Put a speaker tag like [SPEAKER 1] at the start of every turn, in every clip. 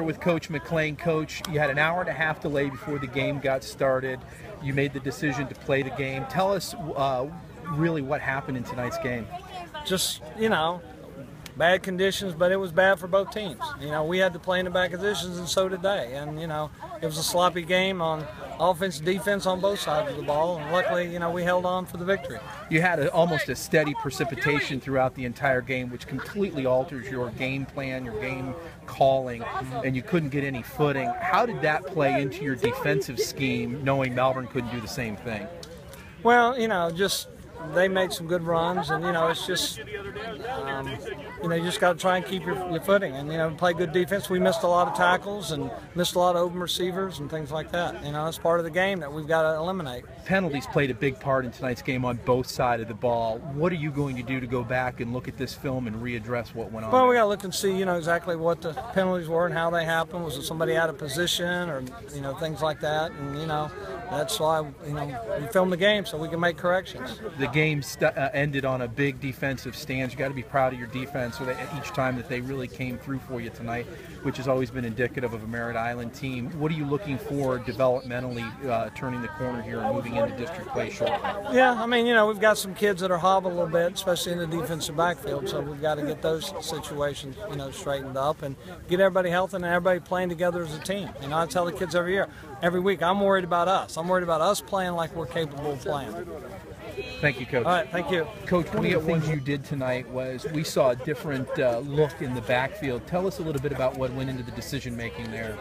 [SPEAKER 1] here with Coach McLean. Coach, you had an hour and a half delay before the game got started. You made the decision to play the game. Tell us really what happened in tonight's game.
[SPEAKER 2] Just, bad conditions, but it was bad for both teams. We had to play in the bad conditions, and so did they. And, it was a sloppy game on offense, defense on both sides of the ball. And luckily, we held on for the victory.
[SPEAKER 1] You had almost a steady precipitation throughout the entire game, which completely alters your game plan, your game calling, and you couldn't get any footing. How did that play into your defensive scheme, knowing Melbourne couldn't do the same thing?
[SPEAKER 2] Well, just they made some good runs, and it's just you just got to try and keep your footing and play good defense. We missed a lot of tackles and missed a lot of open receivers and things like that. It's part of the game that we've got to eliminate.
[SPEAKER 1] Penalties played a big part in tonight's game on both sides of the ball. What are you going to do to go back and look at this film and readdress what went on?
[SPEAKER 2] Well, we got to look and see exactly what the penalties were and how they happened. Was it somebody out of position or things like that? And that's why we filmed the game so we can make corrections.
[SPEAKER 1] The game ended on a big defensive stance. You got to be proud of your defense each time that they really came through for you tonight, which has always been indicative of a Merritt Island team. What are you looking for developmentally, turning the corner here and moving into district play shortly?
[SPEAKER 2] Yeah, we've got some kids that are hobbled a little bit, especially in the defensive backfield, so we've got to get those situations, straightened up and get everybody healthy and everybody playing together as a team. I tell the kids every week, I'm worried about us. I'm worried about us playing like we're capable of playing.
[SPEAKER 1] Thank you, Coach.
[SPEAKER 2] All right, thank you.
[SPEAKER 1] Coach, one of the things you did tonight was we saw a different look in the backfield. Tell us a little bit about what went into the decision-making there.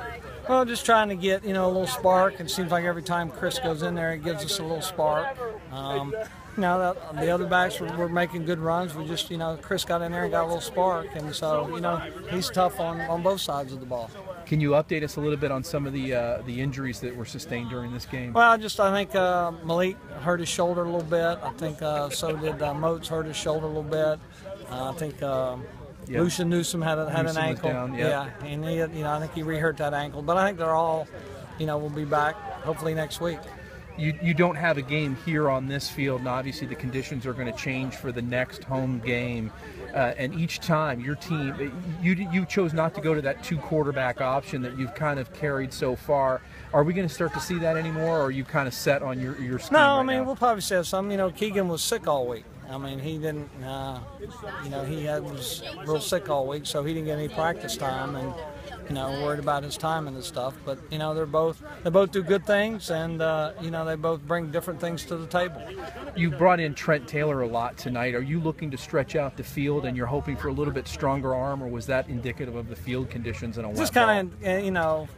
[SPEAKER 2] Well, just trying to get, a little spark. It seems like every time Chris goes in there, it gives us a little spark. The other backs were making good runs. We just, Chris got in there and got a little spark. And so, he's tough on both sides of the ball.
[SPEAKER 1] Can you update us a little bit on some of the injuries that were sustained during this game?
[SPEAKER 2] Well, I think Malik hurt his shoulder a little bit. I think so did Moats hurt his shoulder a little bit. I think Lucian Newsom had an ankle.
[SPEAKER 1] Down,
[SPEAKER 2] yeah, and I think he re-hurt that ankle. But I think they're all, will be back hopefully next week.
[SPEAKER 1] You don't have a game here on this field, and obviously the conditions are going to change for the next home game. And each time your team, you chose not to go to that 2 quarterback option that you've kind of carried so far. Are we going to start to see that anymore, or are you kind of set on your scheme?
[SPEAKER 2] No,
[SPEAKER 1] now?
[SPEAKER 2] We'll probably see some. Keegan was sick all week. He didn't, was real sick all week, so he didn't get any practice time, and worried about his timing and stuff. But they both do good things, and they both bring different things to the table.
[SPEAKER 1] You brought in Trent Taylor a lot tonight. Are you looking to stretch out the field, and you're hoping for a little bit stronger arm, or was that indicative of the field conditions and a
[SPEAKER 2] just kind of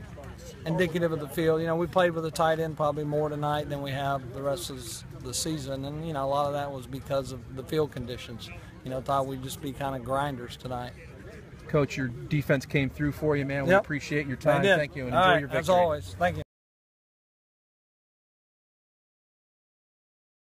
[SPEAKER 2] indicative of the field. We played with a tight end probably more tonight than we have the rest of the season, and a lot of that was because of the field conditions. Thought we'd just be kind of grinders tonight.
[SPEAKER 1] Coach, your defense came through for you, man. We appreciate your time. Thank you, and enjoy your victory.
[SPEAKER 2] As always. Thank you.